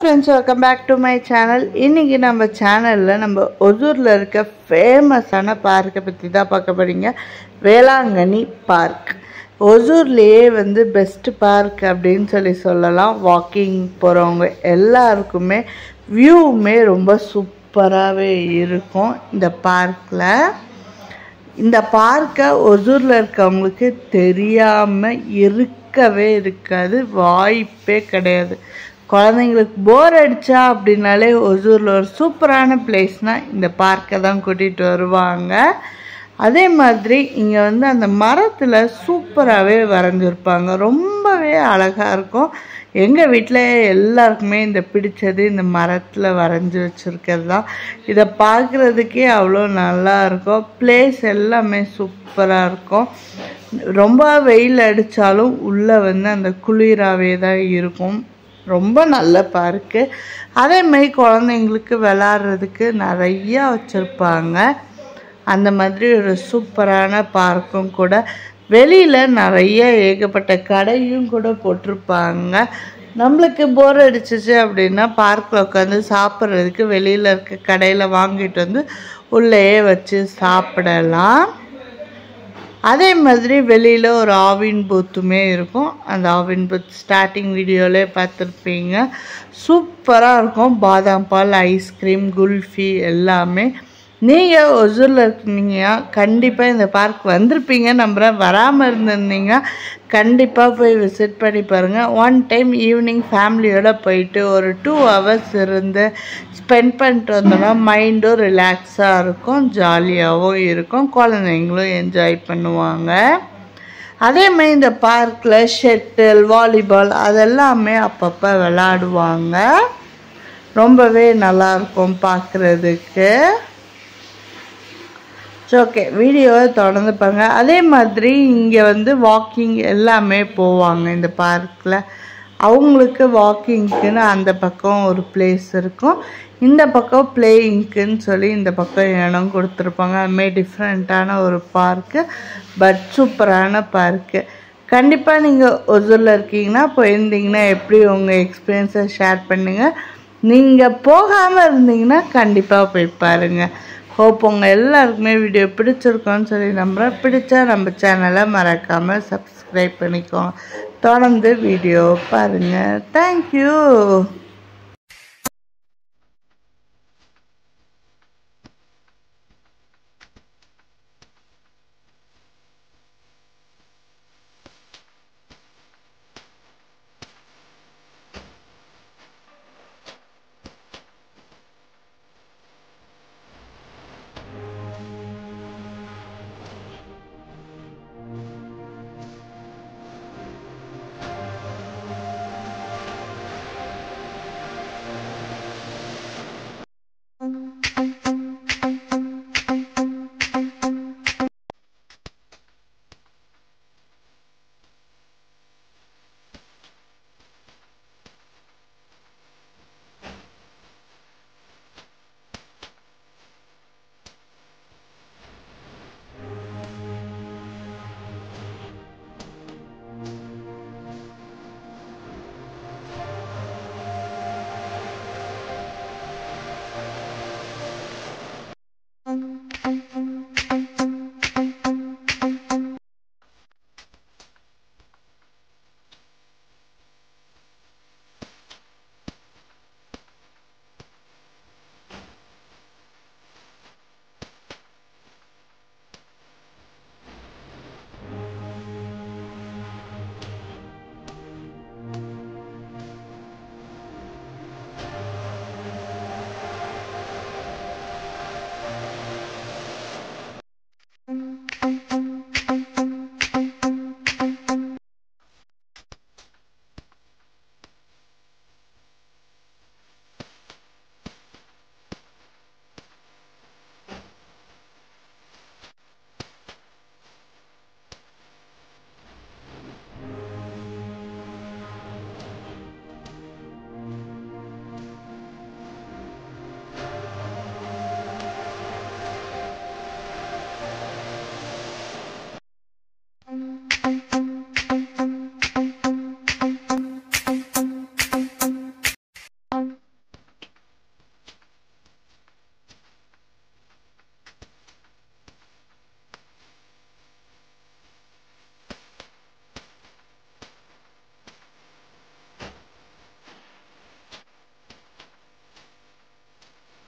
friends, welcome back to my channel. இன்னைக்கு நம்ம சேனல்ல நம்ம ஒசூர்ல இருக்க ஃபேமஸான பார்க்க பத்தி தான் பார்க்க போறீங்க. வேளாங்கண்ணி பார்க். ஒசூர்லயே வந்து பெஸ்ட் பார்க் அப்படினு சொல்லலாம். வாக்கிங் போறவங்க எல்லாருக்குமே வியூமே ரொம்ப சூப்பராவே இருக்கும் இந்த பார்க்ல. இந்த பார்க்க ஒசூர்ல இருக்கவங்களுக்கு தெரியாம இருக்கவே இருக்காது, வாய்ப்பே கிடையாது. குழந்தைங்களுக்கு போர் அடிச்சா அப்படின்னாலே ஒசூரில் ஒரு சூப்பரான பிளேஸ்னால் இந்த பார்க்கை தான் கூட்டிகிட்டு வருவாங்க. அதே மாதிரி இங்கே வந்து அந்த மரத்தில் சூப்பராகவே வரைஞ்சிருப்பாங்க, ரொம்பவே அழகாக இருக்கும். எங்கள் வீட்டில் எல்லாருக்குமே இந்த பிடிச்சது இந்த மரத்தில் வரைஞ்சி வச்சுருக்கிறது தான். இதை பார்க்குறதுக்கே அவ்வளோ நல்லா இருக்கும். பிளேஸ் எல்லாமே சூப்பராக இருக்கும். ரொம்ப வெயில் அடித்தாலும் உள்ளே வந்து அந்த குளிராகவே தான் இருக்கும். ரொம்ப நல்ல பார்க்கு. அதே மாதிரி குழந்தைங்களுக்கு விளாட்றதுக்கு நிறையா வச்சுருப்பாங்க. அந்த மாதிரி ஒரு சூப்பரான பார்க்கும் கூட. வெளியில் நிறைய ஏகப்பட்ட கடையும் கூட போட்டிருப்பாங்க. நம்மளுக்கு போர் அடிச்சிச்சு அப்படின்னா பார்க்கில் உட்காந்து சாப்பிட்றதுக்கு வெளியில் இருக்க கடையில் வாங்கிட்டு வந்து உள்ளேயே வச்சு சாப்பிடலாம். அதே மாதிரி வெளியில் ஒரு ஆவின் பூத்துமே இருக்கும். அந்த ஆவின் பூத் ஸ்டார்டிங் வீடியோவிலே பார்த்துருப்பீங்க. சூப்பராக இருக்கும். பாதாம் பால், ஐஸ்கிரீம், குல்ஃபி எல்லாமே. நீங்கள் ஒசூரில் இருக்கீங்க கண்டிப்பாக இந்த பார்க் வந்திருப்பீங்க நம்புகிறேன். வராமல் இருந்திருந்தீங்க கண்டிப்பாக போய் விசிட் பண்ணி பாருங்கள். ஒன் டைம் ஈவினிங் ஃபேமிலியோடு போயிட்டு ஒரு 2 hours இருந்து ஸ்பெண்ட் பண்ணிட்டு வந்தோம்னா மைண்டும் ரிலாக்ஸாக இருக்கும், ஜாலியாகவும் இருக்கும், குழந்தைங்களும் என்ஜாய் பண்ணுவாங்க. அதே மாதிரி இந்த பார்க்கில் ஷட்டில், வாலிபால் அதெல்லாமே அப்பப்போ விளாடுவாங்க. ரொம்பவே நல்லாயிருக்கும் பார்க்குறதுக்கு. ஓகே, வீடியோவை தொடர்ந்து பாருங்கள். அதே மாதிரி இங்கே வந்து வாக்கிங் எல்லாமே போவாங்க இந்த பார்க்கில். அவங்களுக்கு வாக்கிங்க்குன்னு அந்த பக்கம் ஒரு பிளேஸ் இருக்கும், இந்த பக்கம் பிளேயிங்க்குன்னு சொல்லி இந்த பக்கம் இடம் கொடுத்துருப்பாங்க. அதுமாதிரி டிஃப்ரெண்ட்டான ஒரு பார்க்கு, பட் சூப்பரான பார்க்கு. கண்டிப்பாக நீங்கள் ஒசூரில் இருக்கீங்கன்னா போயிருந்தீங்கன்னா எப்படி உங்கள் எக்ஸ்பீரியன்ஸை ஷேர் பண்ணுங்கள். நீங்கள் போகாமல் இருந்தீங்கன்னா கண்டிப்பாக போய் பாருங்கள். ஹோப் உங்கள் எல்லாருக்குமே வீடியோ பிடிச்சிருக்கோன்னு சொல்லி நம்புகிறேன். பிடிச்சா நம்ம சேனலை மறக்காமல் சப்ஸ்கிரைப் பண்ணிக்கோங்க. தொடர்ந்து வீடியோ பாருங்கள். தேங்க்யூ.